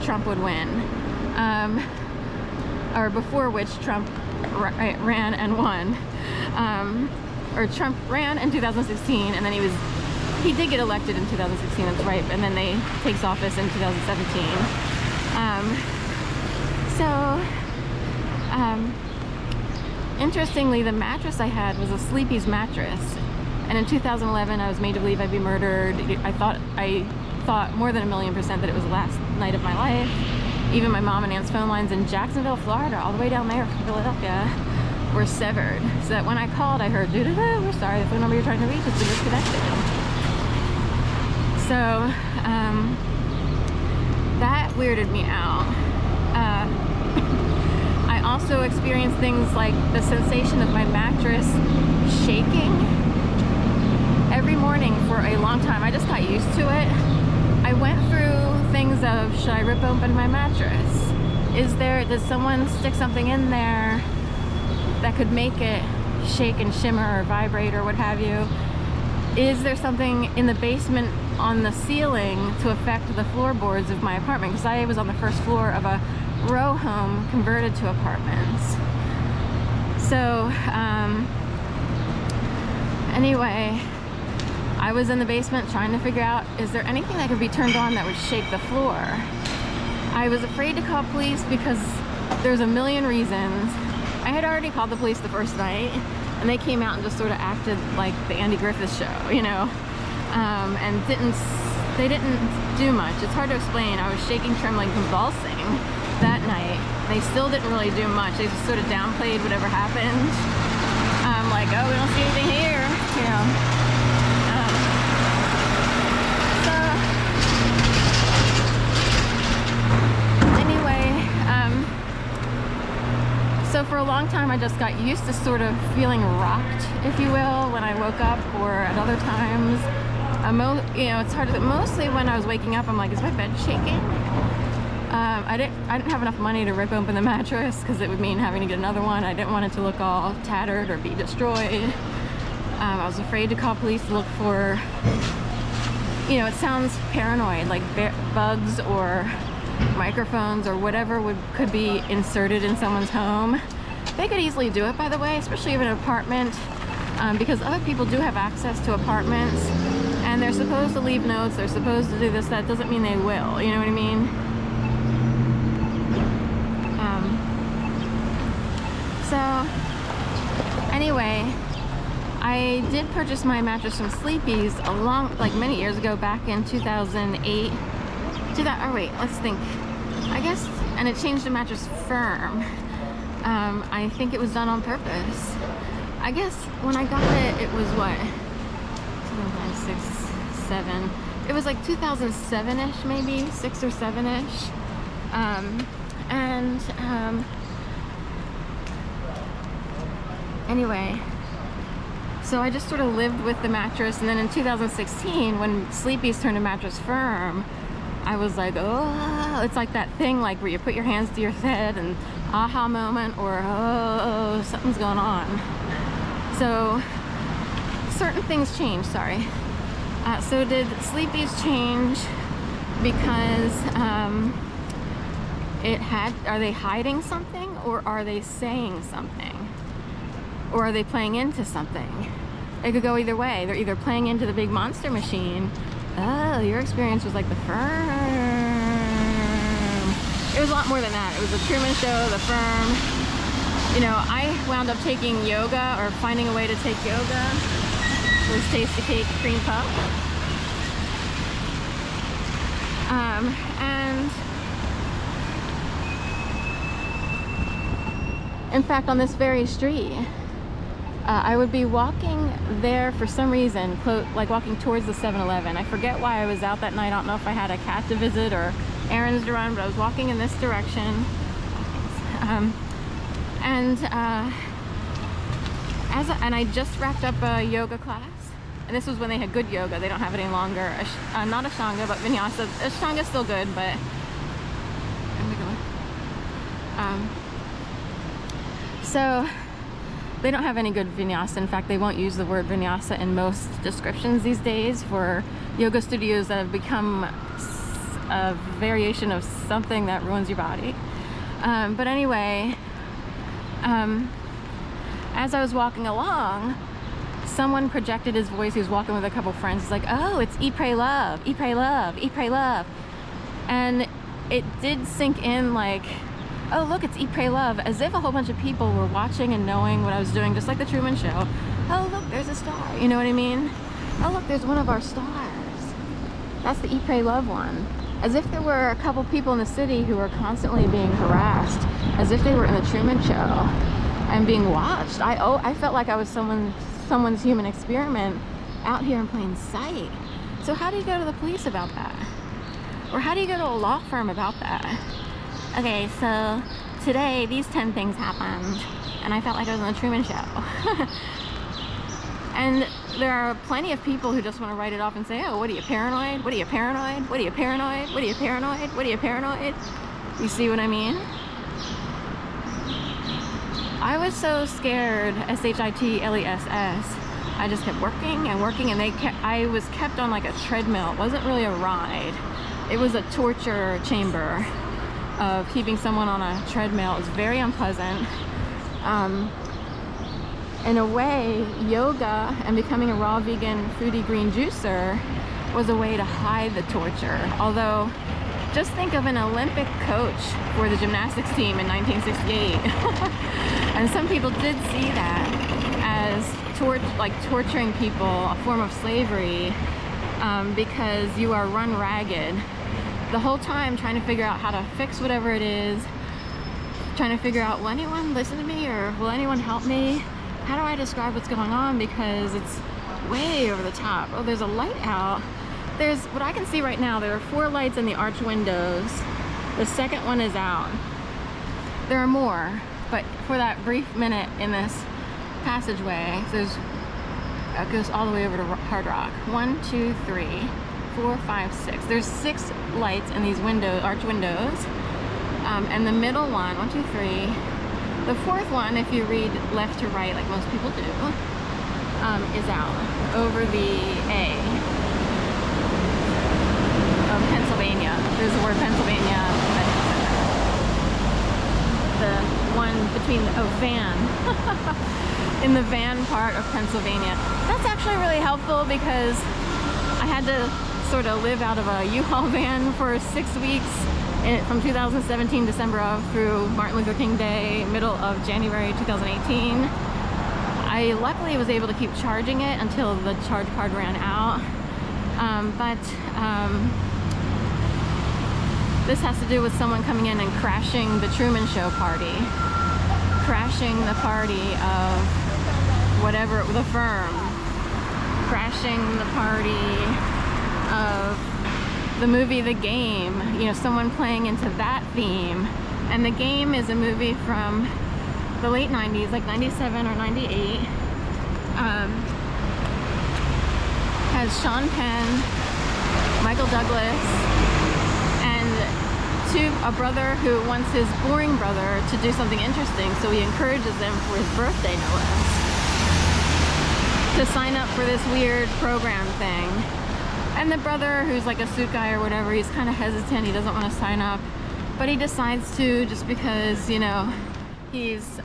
Trump would win, or before which Trump ran and won. Or Trump ran in 2016, and then he did get elected in 2016, that's right, and then they takes office in 2017. Interestingly, the mattress I had was a Sleepy's mattress, and in 2011 I was made to believe I'd be murdered. I thought more than 1,000,000% that it was the last night of my life. Even my mom and aunt's phone lines in Jacksonville, Florida, all the way down there from Philadelphia, were severed. So that when I called, I heard, doo-doo-doo, we're sorry, the phone number you're trying to reach has been disconnected. So, that weirded me out. I also experienced things like the sensation of my mattress shaking every morning for a long time. I just got used to it. I went through things of, should I rip open my mattress? Does someone stick something in there that could make it shake and shimmer or vibrate or what have you? Is there something in the basement on the ceiling to affect the floorboards of my apartment? Because I was on the first floor of a row home converted to apartments. So, anyway, I was in the basement trying to figure out, is there anything that could be turned on that would shake the floor? I was afraid to call police because there's a million reasons. I had already called the police the first night, and they came out and just sort of acted like the Andy Griffith Show, you know, and they didn't do much. It's hard to explain. I was shaking, trembling, convulsing that night. They still didn't really do much. They just sort of downplayed whatever happened. Like, oh, we don't see anything here, you know. So for a long time, I just got used to sort of feeling rocked, if you will, when I woke up, or at other times. You know, it's hard to, mostly when I was waking up, I'm like, is my bed shaking? I didn't have enough money to rip open the mattress because it would mean having to get another one. I didn't want it to look all tattered or be destroyed. I was afraid to call police to look for, you know, it sounds paranoid, like bugs or microphones or whatever could be inserted in someone's home. They could easily do it, by the way, especially in an apartment, because other people do have access to apartments, and they're supposed to leave notes, they're supposed to do this. That doesn't mean they will, you know what I mean? So anyway, I did purchase my mattress from Sleepy's like many years ago, back in 2008. Oh wait, let's think. I guess, and it changed to Mattress Firm. I think it was done on purpose. I guess when I got it, it was what? 2006, 7. It was like 2007-ish, maybe 6 or 7-ish. Anyway, so I just sort of lived with the mattress, and then in 2016, when Sleepy's turned to Mattress Firm, I was like, oh, it's like that thing like where you put your hands to your head and aha moment, or oh, something's going on. So certain things changed, sorry. So did Sleepy's change because are they hiding something, or are they saying something? Or are they playing into something? It could go either way. They're either playing into the big monster machine. Oh, your experience was like the Firm. It was a lot more than that. It was the Truman Show, the Firm. You know, I wound up taking yoga, or finding a way to take yoga. It was Tasty Cake Cream Puff. And in fact, on this very street, I would be walking there for some reason, like walking towards the 7-Eleven. I forget why I was out that night. I don't know if I had a cat to visit or errands to run, but I was walking in this direction. And I just wrapped up a yoga class, and this was when they had good yoga. They don't have it any longer. Not Ashtanga, but Vinyasa. Ashtanga's still good, but so they don't have any good vinyasa. In fact, they won't use the word vinyasa in most descriptions these days for yoga studios that have become a variation of something that ruins your body. But anyway, as I was walking along, someone projected his voice. He was walking with a couple friends. He's like, oh, it's Eat, Pray, Love, Eat, Pray, Love, Eat, Pray, Love. And it did sink in like, oh, look, it's Eat, Pray, Love, as if a whole bunch of people were watching and knowing what I was doing, just like the Truman Show. Oh, look, there's a star. You know what I mean? Oh, look, there's one of our stars. That's the Eat, Pray, Love one. As if there were a couple people in the city who were constantly being harassed, as if they were in the Truman Show and being watched. I felt like I was someone's human experiment out here in plain sight. So how do you go to the police about that? Or how do you go to a law firm about that? Okay, so today these 10 things happened and I felt like I was on the Truman Show. And there are plenty of people who just want to write it off and say, oh, what are you, paranoid? What are you, paranoid? What are you, paranoid? What are you, paranoid? What are you, paranoid? You see what I mean? I was so scared, S-H-I-T-L-E-S-S. I just kept working and working, and I was kept on like a treadmill. It wasn't really a ride. It was a torture chamber of keeping someone on a treadmill. It was very unpleasant. In a way, yoga and becoming a raw vegan foodie green juicer was a way to hide the torture. Although, just think of an Olympic coach for the gymnastics team in 1968. And some people did see that as torturing people, a form of slavery, because you are run ragged the whole time trying to figure out how to fix whatever it is, trying to figure out, will anyone listen to me or will anyone help me? How do I describe what's going on? Because it's way over the top. Oh, there's a light out. There's, what I can see right now, there are 4 lights in the arch windows. The second one is out. There are more, but for that brief minute in this passageway, it goes all the way over to Hard Rock. 1, 2, 3, 4, 5, 6. There's 6 lights in these arch windows. And the middle one, 1, 2, 3. The 4th one, if you read left to right, like most people do, is out over the A of Pennsylvania. There's the word Pennsylvania. The one between van. In the van part of Pennsylvania. That's actually really helpful because I had to sort of live out of a U-Haul van for 6 weeks. From 2017 December through Martin Luther King Day, middle of January 2018. I luckily was able to keep charging it until the charge card ran out. This has to do with someone coming in and crashing the Truman Show party. Crashing the party of whatever, the firm. Crashing the party of the movie The Game, you know, someone playing into that theme. And The Game is a movie from the late 90s, like 97 or 98. Has Sean Penn, Michael Douglas, and a brother who wants his boring brother to do something interesting, so he encourages them for his birthday, no less, to sign up for this weird program thing. And the brother, who's like a suit guy or whatever, he's kind of hesitant, he doesn't want to sign up, but he decides to just because, you know, he's